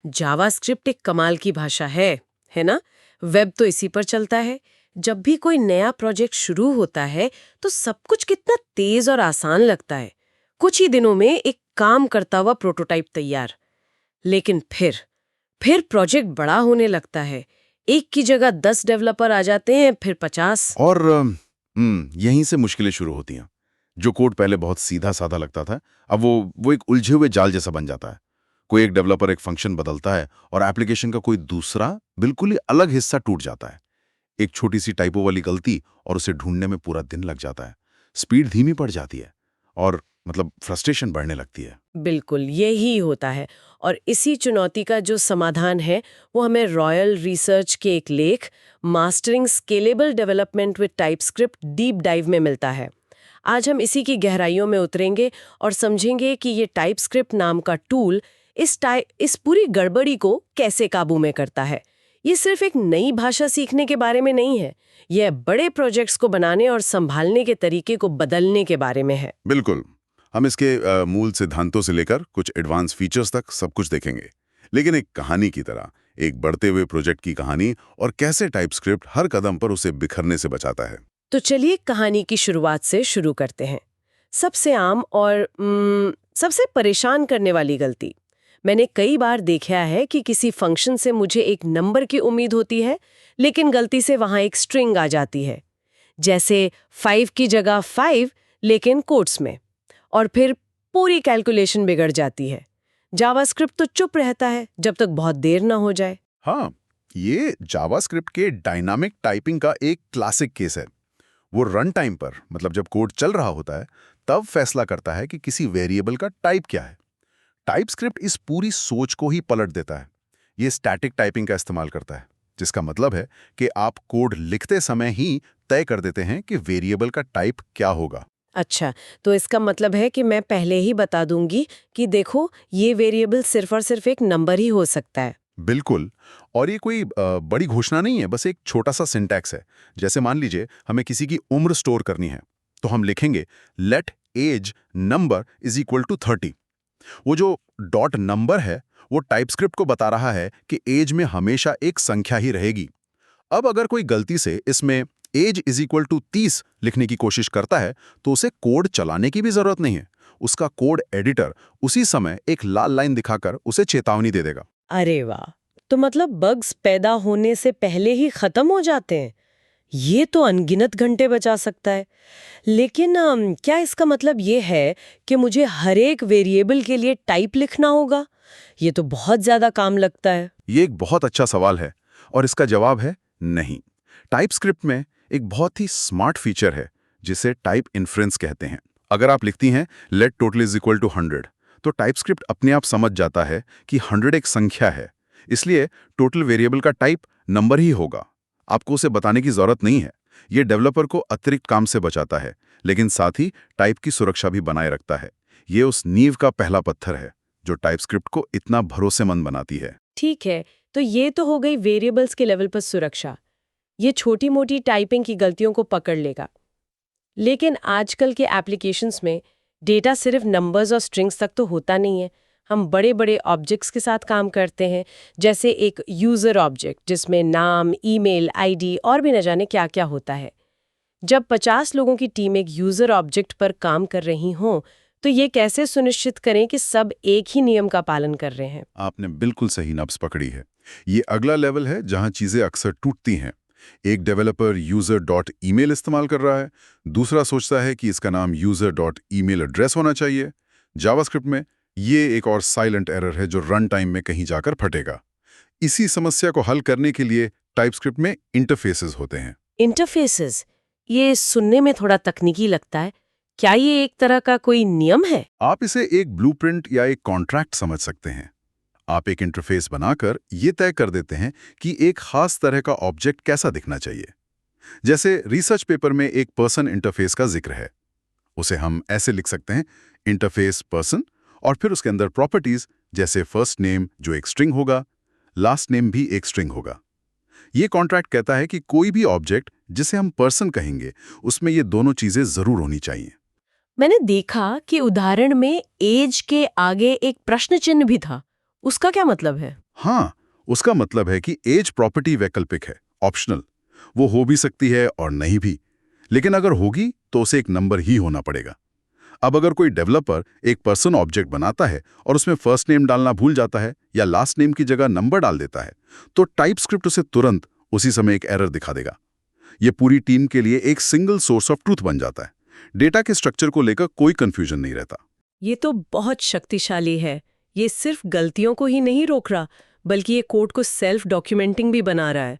JavaScript एक कमाल की भाषा है ना? वेब तो इसी पर चलता है। जब भी कोई नया प्रोजेक्ट शुरू होता है तो सब कुछ कितना तेज और आसान लगता है। कुछ ही दिनों में एक काम करता हुआ प्रोटोटाइप तैयार। लेकिन फिर प्रोजेक्ट बड़ा होने लगता है। एक की जगह 10 डेवलपर आ जाते हैं, फिर 50। और यहीं से मुश्किलें शुरू होती हैं। जो कोड पहले बहुत सीधा साधा लगता था, अब वो एक उलझे हुए जाल जैसा बन जाता है। कोई एक डेवलपर एक फंक्शन बदलता है और एप्लीकेशन का कोई दूसरा बिल्कुल ही अलग हिस्सा टूट जाता है। एक छोटी सी टाइपो वाली गलती और उसे ढूंढने में पूरा दिन लग जाता है। स्पीड धीमी पड़ जाती है और मतलब फ्रस्ट्रेशन बढ़ने लगती है। बिल्कुल यही होता है। और इसी चुनौती का जो समाधान है वो हमें रॉयल रिसर्च के एक लेख mastering scalable development with TypeScript deep dive में मिलता है। आज हम इसी की गहराइयों में उतरेंगे और समझेंगे कि ये टाइपस्क्रिप्ट नाम का टूल इस पूरी गड़बड़ी को कैसे काबू में करता है। ये सिर्फ एक नई भाषा सीखने के बारे में नहीं है, यह बड़े प्रोजेक्ट्स को बनाने और संभालने के तरीके को बदलने के बारे में है। बिल्कुल। हम इसके मूल सिद्धांतों से लेकर कुछ एडवांस फीचर्स तक सब कुछ देखेंगे, लेकिन एक कहानी की तरह, एक बढ़ते हुए प्रोजेक्ट की कहानी, और कैसे टाइपस्क्रिप्ट हर कदम पर उसे बिखरने से बचाता है। तो चलिए कहानी की शुरुआत से शुरू करते हैं। सबसे आम और सबसे परेशान करने वाली गलती। मैंने कई बार देखा है कि किसी फंक्शन से मुझे एक नंबर की उम्मीद होती है, लेकिन गलती से वहां एक स्ट्रिंग आ जाती है। जैसे 5 की जगह 5, लेकिन कोट्स में। और फिर पूरी कैलकुलेशन बिगड़ जाती है। जावास्क्रिप्ट तो चुप रहता है जब तक बहुत देर ना हो जाए। हाँ, ये जावास्क्रिप्ट के डायनामिक टाइपिंग का एक क्लासिक केस है। वो रन टाइम पर, मतलब जब कोड चल रहा होता है, तब फैसला करता है कि किसी वेरिएबल का टाइप क्या है। टाइपस्क्रिप्ट इस पूरी सोच को ही पलट देता है। ये स्टैटिक टाइपिंग का इस्तेमाल करता है, जिसका मतलब है कि आप कोड लिखते समय ही तय कर देते हैं कि वेरिएबल का टाइप क्या होगा। अच्छा, तो इसका मतलब है कि मैं पहले ही बता दूंगी कि देखो ये वेरिएबल सिर्फ और सिर्फ एक नंबर ही हो सकता है। बिल्कुल। और ये कोई बड़ी घोषणा नहीं है, बस एक छोटा सा सिंटैक्स है। जैसे मान लीजिए हमें किसी की उम्र स्टोर करनी है, तो हम लिखेंगे let age number is equal to 30। वो जो डॉट नंबर है, वो टाइपस्क्रिप्ट को बता रहा है कि एज में हमेशा एक संख्या ही रहेगी। अब अगर कोई गलती से इसमें एज इज इक्वल टू 30 लिखने की कोशिश करता है, तो उसे कोड चलाने की भी जरूरत नहीं है। उसका कोड एडिटर उसी समय एक लाल लाइन दिखाकर उसे चेतावनी दे देगा। अरे वाह! तो मतलब बग्स पैदा होने से पहले ही खत्म हो जाते हैं। ये तो अनगिनत घंटे बचा सकता है। लेकिन क्या इसका मतलब ये है कि मुझे हर एक वेरिएबल के लिए टाइप लिखना होगा? ये तो बहुत ज्यादा काम लगता है। ये एक बहुत अच्छा सवाल है, और इसका जवाब है नहीं। टाइपस्क्रिप्ट में एक बहुत ही स्मार्ट फीचर है जिसे टाइप इन्फ्रेंस कहते हैं। अगर आप लिखती हैं let total is equal to 100, तो टाइपस्क्रिप्ट अपने आप समझ जाता है कि 100 एक संख्या है, इसलिए टोटल वेरिएबल का टाइप नंबर ही होगा। आपको उसे बताने की जरूरत नहीं है। ये डेवलपर को अतिरिक्त काम से बचाता है, लेकिन साथ ही टाइप की सुरक्षा भी बनाए रखता है। ये उस नींव का पहला पत्थर है जो टाइपस्क्रिप्ट को इतना भरोसेमंद बनाती है। ठीक है, तो ये तो हो गई वेरिएबल्स के लेवल पर सुरक्षा। ये छोटी मोटी टाइपिंग की गलतियों को पकड़ लेगा। लेकिन आजकल के एप्लीकेशंस में डेटा सिर्फ नंबर्स और स्ट्रिंग्स तक तो होता नहीं है। हम बड़े बड़े ऑब्जेक्ट्स के साथ काम करते हैं, जैसे एक यूज़र ऑब्जेक्ट जिसमें नाम, ईमेल, आईडी और भी न जाने क्या क्या होता है। जब 50 लोगों की टीम एक यूज़र ऑब्जेक्ट पर काम कर रही हो, तो ये कैसे सुनिश्चित करें कि सब एक ही नियम का पालन कर रहे हैं? आपने बिल्कुल सही नब्ज पकड़ी है। ये अगला लेवल है जहां चीजें अक्सर टूटती हैं। एक डेवलपर यूजर डॉट ईमेल इस्तेमाल कर रहा है, दूसरा सोचता है कि इसका नाम यूजर डॉट ईमेल एड्रेस होना चाहिए। जावास्क्रिप्ट में ये एक और साइलेंट एरर है जो रन टाइम में कहीं जाकर फटेगा। इसी समस्या को हल करने के लिए टाइपस्क्रिप्ट में इंटरफेसेस होते हैं। इंटरफेसेस, ये सुनने में थोड़ा तकनीकी लगता है। क्या ये एक तरह का कोई नियम है? आप इसे एक ब्लूप्रिंट या एक कॉन्ट्रैक्ट समझ सकते हैं। आप एक इंटरफेस बनाकर ये तय कर देते हैं कि एक खास तरह का ऑब्जेक्ट कैसा दिखना चाहिए। जैसे रिसर्च पेपर में एक पर्सन इंटरफेस का जिक्र है, उसे हम ऐसे लिख सकते हैं इंटरफेस पर्सन, और फिर उसके अंदर प्रॉपर्टीज जैसे फर्स्ट नेम जो एक स्ट्रिंग होगा, लास्ट नेम भी एक स्ट्रिंग होगा। ये कॉन्ट्रैक्ट कहता है कि कोई भी ऑब्जेक्ट जिसे हम पर्सन कहेंगे, उसमें ये दोनों चीजें जरूर होनी चाहिए। मैंने देखा कि उदाहरण में एज के आगे एक प्रश्न चिन्ह भी था। उसका क्या मतलब है? हाँ, उसका मतलब है कि एज प्रॉपर्टी वैकल्पिक है, ऑप्शनल। वो हो भी सकती है और नहीं भी, लेकिन अगर होगी तो उसे एक नंबर ही होना पड़ेगा। अब अगर कोई डेवलपर एक पर्सन ऑब्जेक्ट बनाता है और उसमें फर्स्ट नेम डालना भूल जाता है या लास्ट नेम की जगह नंबर डाल देता है, तो टाइपस्क्रिप्ट उसे तुरंत उसी समय एक एरर दिखा देगा। ये पूरी टीम के लिए एक सिंगल सोर्स ऑफ ट्रूथ बन जाता है। डेटा के स्ट्रक्चर को लेकर कोई कंफ्यूजन नहीं रहता। ये तो बहुत शक्तिशाली है। ये सिर्फ गलतियों को ही नहीं रोक रहा, बल्कि ये कोड को सेल्फ डॉक्यूमेंटिंग भी बना रहा है।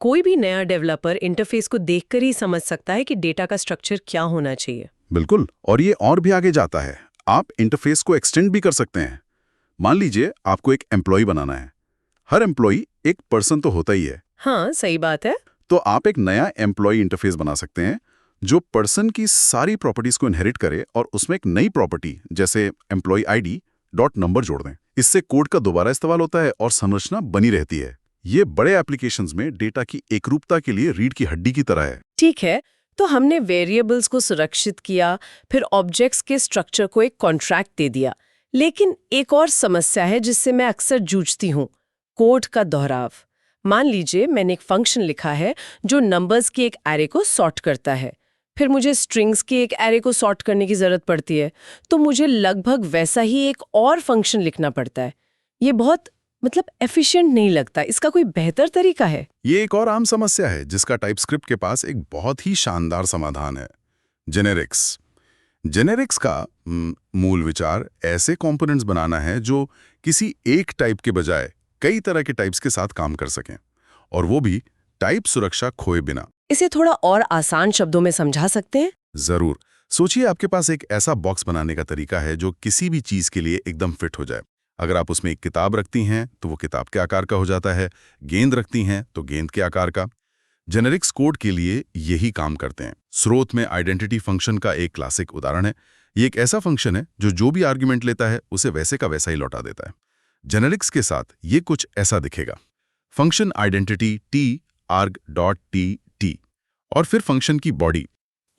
कोई भी नया डेवलपर इंटरफेस को देखकर ही समझ सकता है कि डेटा का स्ट्रक्चर क्या होना चाहिए। बिल्कुल, और ये और भी आगे जाता है। आप इंटरफेस को एक्सटेंड भी कर सकते हैं। मान लीजिए आपको एक एम्प्लॉय बनाना है। हर एम्प्लॉय एक पर्सन तो होता ही है, हाँ, सही बात है। तो आप एक नया एम्प्लॉय इंटरफेस बना सकते हैं जो पर्सन की सारी प्रॉपर्टीज को इनहेरिट करे और उसमें एक नई प्रॉपर्टी जैसे एम्प्लॉय आईडी डॉट नंबर जोड़ दें। इससे कोड का दोबारा इस्तेमाल होता है और संरचना बनी रहती है। ये बड़े एप्लीकेशंस में डेटा की एकरूपता के लिए रीढ़ की हड्डी की तरह है। ठीक है, तो हमने वेरिएबल्स को सुरक्षित किया, फिर ऑब्जेक्ट्स के स्ट्रक्चर को एक कॉन्ट्रैक्ट दे दिया। लेकिन एक और समस्या है जिससे मैं अक्सर जूझती हूँ, कोड का दोहराव। मान लीजिए मैंने एक फंक्शन लिखा है जो नंबर्स के एक एरे को सॉर्ट करता है, फिर मुझे स्ट्रिंग्स के एक एरे को सॉर्ट करने की जरूरत पड़ती है, तो मुझे लगभग वैसा ही एक और फंक्शन लिखना पड़ता है। ये बहुत एफिशिएंट नहीं लगता। इसका कोई बेहतर तरीका है? ये एक और आम समस्या है जिसका टाइपस्क्रिप्ट के पास एक बहुत ही शानदार समाधान है, जेनेरिक्स। जेनेरिक्स का मूल विचार ऐसे कंपोनेंट्स बनाना है जो किसी एक टाइप के बजाय कई तरह के टाइप्स के साथ काम कर सकें, और वो भी टाइप सुरक्षा खोए बिना। इसे थोड़ा और आसान शब्दों में समझा सकते हैं? जरूर। सोचिए आपके पास एक ऐसा बॉक्स बनाने का तरीका है जो किसी भी चीज के लिए एकदम फिट हो जाए। अगर आप उसमें एक किताब रखती हैं तो वो किताब के आकार का हो जाता है, गेंद रखती हैं तो गेंद के आकार का। जेनेरिक्स कोड के लिए यही काम करते हैं। स्रोत में आइडेंटिटी फंक्शन का एक क्लासिक उदाहरण है। ये एक ऐसा फंक्शन है जो भी आर्ग्यूमेंट लेता है उसे वैसे का वैसा ही लौटा देता है। जेनेरिक्स के साथ ये कुछ ऐसा दिखेगा। Function identity t arg dot t t, और फिर फंक्शन की बॉडी।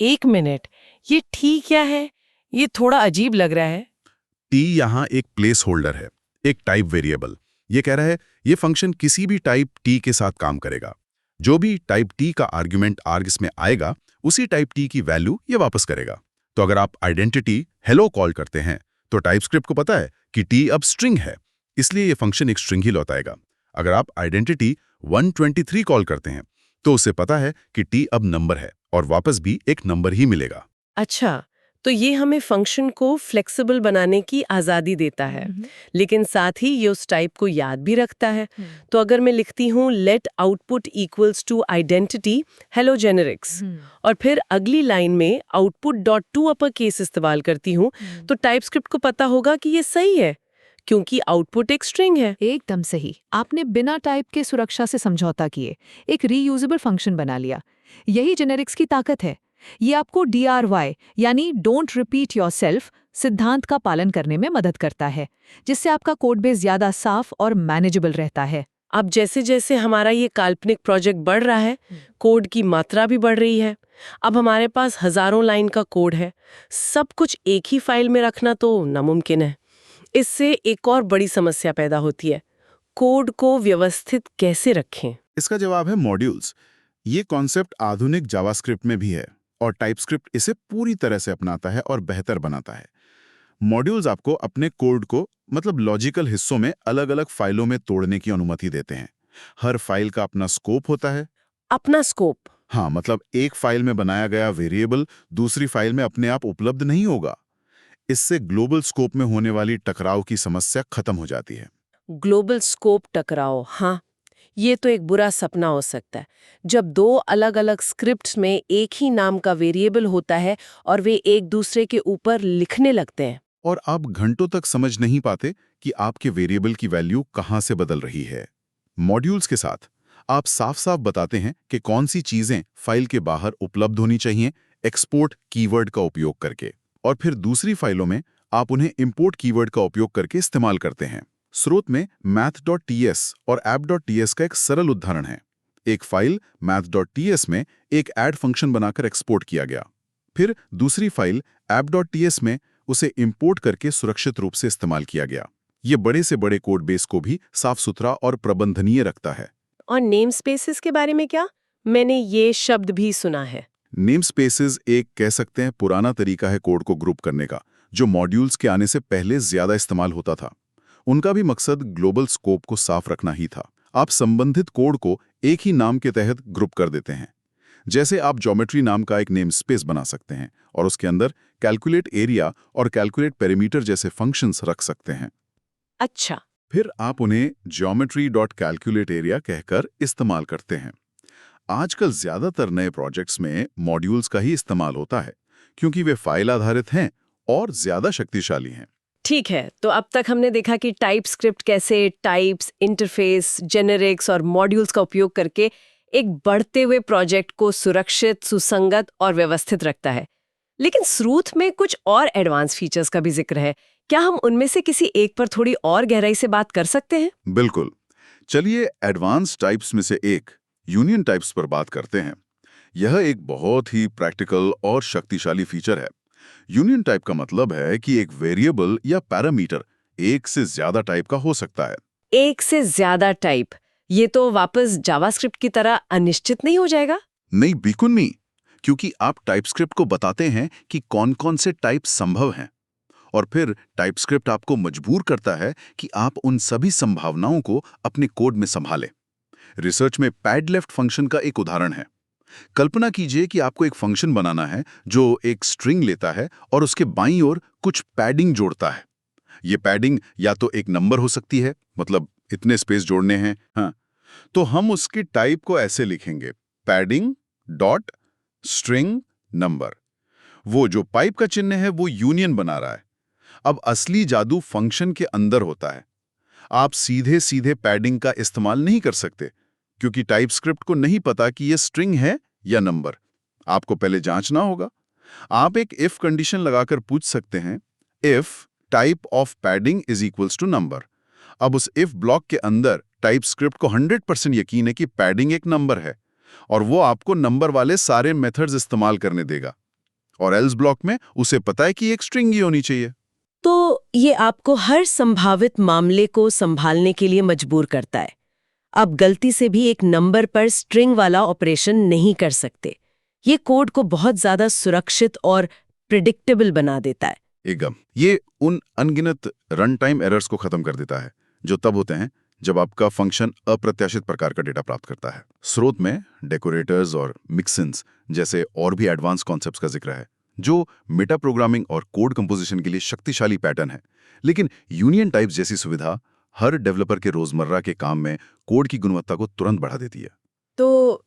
एक मिनट, ये ठीक क्या है? ये थोड़ा अजीब लग रहा है। टी यहाँ एक प्लेस होल्डर है, एक टाइप वेरिएबल। ये कह रहा है ये फंक्शन किसी भी टाइप टी के साथ काम करेगा। जो भी टाइप टी का आर्ग्यूमेंट आर्ग इसमें आएगा, उसी टाइप टी की वैल्यू ये वापस करेगा। तो अगर आप आइडेंटिटी हेलो कॉल करते हैं तो टाइपस्क्रिप्ट को पता है कि टी अब स्ट्रिंग है, इसलिए ये फंक्शन एक स्ट्रिंग ही लौटाएगा। अगर आप आइडेंटिटी 123 कॉल करते हैं तो उसे पता है कि टी अब नंबर है और वापस भी एक नंबर ही मिलेगा। अच्छा, तो ये हमें फंक्शन को फ्लेक्सिबल बनाने की आज़ादी देता है, लेकिन साथ ही ये उस टाइप को याद भी रखता है। तो अगर मैं लिखती हूँ let output equals to identity hello generics और फिर अगली लाइन में output dot to upper case इस्तेमाल करती हूँ, तो टाइपस्क्रिप्ट को पता होगा कि ये सही है क्योंकि आउटपुट एक स्ट्रिंग है। एकदम सही। आपने बिना टाइप के सुरक्षा से समझौता किए एक रीयूजेबल फंक्शन बना लिया। यही जेनेरिक्स की ताकत है। ये आपको DRY यानी डोंट रिपीट योरसेल्फ सिद्धांत का पालन करने में मदद करता है, जिससे आपका कोड बेस ज्यादा साफ और मैनेजेबल रहता है। अब जैसे जैसे हमारा ये काल्पनिक प्रोजेक्ट बढ़ रहा है, कोड की मात्रा भी बढ़ रही है। अब हमारे पास हजारों लाइन का कोड है। सब कुछ एक ही फाइल में रखना तो नामुमकिन है। इससे एक और बड़ी समस्या पैदा होती है, कोड को व्यवस्थित कैसे रखें? इसका जवाब है मॉड्यूल्स। ये कॉन्सेप्ट आधुनिक जावास्क्रिप्ट में भी है और टाइपस्क्रिप्ट इसे पूरी तरह से अपनाता है और बेहतर बनाता है। मॉड्यूल्स आपको अपने कोड को लॉजिकल हिस्सों में अलग अलग फाइलों में तोड़ने की अनुमति देते हैं। हर फाइल का अपना स्कोप होता है। अपना स्कोप? हाँ, एक फाइल में बनाया गया वेरिएबल दूसरी फाइल में अपने आप उपलब्ध नहीं होगा। इससे ग्लोबल स्कोप में होने वाली टकराव की समस्या खत्म हो जाती है। ग्लोबल स्कोप टकराव, हाँ, ये तो एक बुरा सपना हो सकता है। जब दो अलग अलग स्क्रिप्ट्स में एक ही नाम का वेरिएबल होता है और वे एक दूसरे के ऊपर लिखने लगते हैं और आप घंटों तक समझ नहीं पाते कि आपके वेरिएबल की वैल्यू कहाँ से बदल रही है। मॉड्यूल्स के साथ आप साफ साफ बताते हैं कि कौन सी चीजें फाइल के बाहर उपलब्ध होनी चाहिए एक्सपोर्ट कीवर्ड का उपयोग करके, और फिर दूसरी फाइलों में आप उन्हें इंपोर्ट कीवर्ड का उपयोग करके इस्तेमाल करते हैं। स्रोत में math.ts और app.ts का एक सरल उदाहरण है। एक फाइल math.ts में एक ऐड फंक्शन बनाकर एक्सपोर्ट किया गया, फिर दूसरी फाइल app.ts में उसे इंपोर्ट करके सुरक्षित रूप से इस्तेमाल किया गया। ये बड़े से बड़े कोड बेस को भी साफ सुथरा और प्रबंधनीय रखता है। और नेम स्पेसेस के बारे में क्या? मैंने ये शब्द भी सुना है। नेम स्पेसेस एक कह सकते हैं पुराना तरीका है कोड को ग्रुप करने का, जो मॉड्यूल्स के आने से पहले ज्यादा इस्तेमाल होता था। उनका भी मकसद ग्लोबल स्कोप को साफ रखना ही था। आप संबंधित कोड को एक ही नाम के तहत ग्रुप कर देते हैं। जैसे आप ज्योमेट्री नाम का एक नेम स्पेस बना सकते हैं और उसके अंदर कैलकुलेट एरिया और कैलकुलेट पेरीमीटर जैसे फंक्शंस रख सकते हैं। अच्छा। फिर आप उन्हें geometry.calculateArea कहकर इस्तेमाल करते हैं। आजकल ज्यादातर नए प्रोजेक्ट्स में मॉड्यूल्स का ही इस्तेमाल होता है, क्योंकि वे फाइल आधारित हैं और ज्यादा शक्तिशाली हैं। ठीक है, तो अब तक हमने देखा कि टाइप स्क्रिप्ट कैसे टाइप्स, इंटरफेस, जेनेरिक्स और मॉड्यूल्स का उपयोग करके एक बढ़ते हुए प्रोजेक्ट को सुरक्षित, सुसंगत और व्यवस्थित रखता है। लेकिन स्रूथ में कुछ और एडवांस फीचर्स का भी जिक्र है। क्या हम उनमें से किसी एक पर थोड़ी और गहराई से बात कर सकते हैं? बिल्कुल। चलिए एडवांस टाइप्स में से एक यूनियन टाइप्स पर बात करते हैं। यह एक बहुत ही प्रैक्टिकल और शक्तिशाली फीचर है। यूनियन टाइप का मतलब है कि एक वेरिएबल या पैरामीटर एक से ज्यादा टाइप का हो सकता है। एक से ज्यादा टाइप, ये तो वापस जावास्क्रिप्ट की तरह अनिश्चित नहीं हो जाएगा? नहीं, बिल्कुल नहीं, क्योंकि आप टाइपस्क्रिप्ट को बताते हैं कि कौन-कौन से टाइप संभव हैं, और फिर टाइपस्क्रिप्ट आपको मजबूर करता है कि आप उन सभी संभावनाओं को अपने कोड में संभालें। रिसर्च में पैड लेफ्ट फंक्शन का एक उदाहरण है। कल्पना कीजिए कि आपको एक फंक्शन बनाना है जो एक स्ट्रिंग लेता है और उसके बाईं ओर कुछ पैडिंग जोड़ता है। ये पैडिंग या तो एक नंबर हो सकती है, मतलब इतने स्पेस जोड़ने हैं, हाँ, तो हम उसकी टाइप को ऐसे लिखेंगे, पैडिंग डॉट स्ट्रिंग नंबर। वो जो पाइप का चिन्ह है वो यूनियन बना रहा है। अब असली जादू फंक्शन के अंदर होता है। आप सीधे सीधे पैडिंग का इस्तेमाल नहीं कर सकते, क्योंकि टाइपस्क्रिप्ट को नहीं पता कि ये स्ट्रिंग है या नंबर। आपको पहले जांचना होगा। आप एक इफ कंडीशन लगाकर पूछ सकते हैं, if type of padding is equals to number. अब उस इफ ब्लॉक के अंदर टाइपस्क्रिप्ट को 100% यकीन है कि पैडिंग एक नंबर है, और वो आपको नंबर वाले सारे मेथड्स इस्तेमाल करने देगा। और एल्स ब्लॉक में उसे पता है कि एक स्ट्रिंग ही होनी चाहिए। तो ये आपको हर संभावित मामले को संभालने के लिए मजबूर करता है। आप गलती से भी एक नंबर पर स्ट्रिंग वाला ऑपरेशन नहीं कर सकते। ये कोड को बहुत ज्यादा सुरक्षित और प्रिडिक्टेबल बना देता है। एकदम। ये उन अनगिनत रन टाइम एरर्स को खत्म कर देता है जो तब होते हैं जब आपका फंक्शन अप्रत्याशित प्रकार का डेटा प्राप्त करता है। स्रोत में डेकोरेटर्स और मिक्सिन्स जैसे और भी एडवांस कॉन्सेप्ट्स का जिक्र है, जो मेटा प्रोग्रामिंग और कोड कंपोजिशन के लिए शक्तिशाली पैटर्न है। लेकिन यूनियन टाइप्स जैसी सुविधा हर डेवलपर के रोजमर्रा के काम में कोड की गुणवत्ता को तुरंत बढ़ा देती है। तो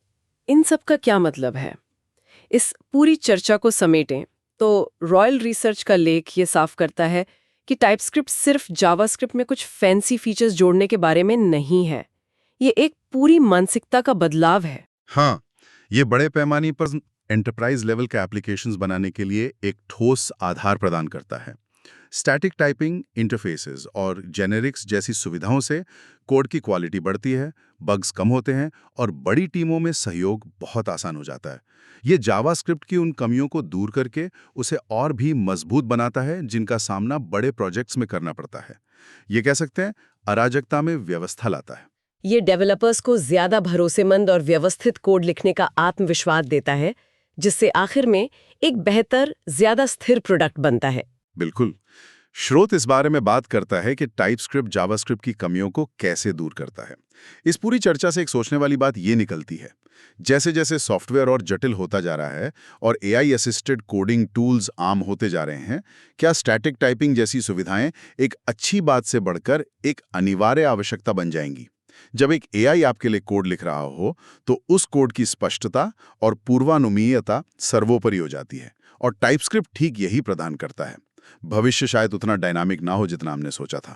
इन सब का क्या मतलब है? इस पूरी चर्चा को समेटें तो रॉयल रिसर्च का लेख ये साफ करता है कि टाइपस्क्रिप्ट सिर्फ जावास्क्रिप्ट में कुछ फैंसी फीचर्स जोड़ने के बारे में नहीं है। ये एक पूरी मानसिकता का बदलाव है। हाँ, ये बड़े पैमाने पर एंटरप्राइज लेवल के एप्लीकेशंस बनाने के लिए एक ठोस आधार प्रदान करता है। स्टैटिक टाइपिंग, इंटरफेसेस और जेनेरिक्स जैसी सुविधाओं से कोड की क्वालिटी बढ़ती है, बग्स कम होते हैं और बड़ी टीमों में सहयोग बहुत आसान हो जाता है। ये जावास्क्रिप्ट की उन कमियों को दूर करके उसे और भी मजबूत बनाता है, जिनका सामना बड़े प्रोजेक्ट्स में करना पड़ता है। ये कह सकते हैं अराजकता में व्यवस्था लाता है। ये डेवलपर्स को ज्यादा भरोसेमंद और व्यवस्थित कोड लिखने का आत्मविश्वास देता है, जिससे आखिर में एक बेहतर, ज्यादा स्थिर प्रोडक्ट बनता है। बिल्कुल। स्रोत इस बारे में बात करता है कि टाइपस्क्रिप्ट जावास्क्रिप्ट की कमियों को कैसे दूर करता है। इस पूरी चर्चा से एक सोचने वाली बात ये निकलती है, जैसे जैसे सॉफ्टवेयर और जटिल होता जा रहा है और एआई असिस्टेड कोडिंग टूल्स आम होते जा रहे हैं, क्या स्टैटिक टाइपिंग जैसी सुविधाएं एक अच्छी बात से बढ़कर एक अनिवार्य आवश्यकता बन जाएंगी? जब एक एआई आपके लिए कोड लिख रहा हो तो उस कोड की स्पष्टता और पूर्वानुमेयता सर्वोपरि हो जाती है, और टाइपस्क्रिप्ट ठीक यही प्रदान करता है। भविष्य शायद उतना डायनामिक ना हो जितना हमने सोचा था।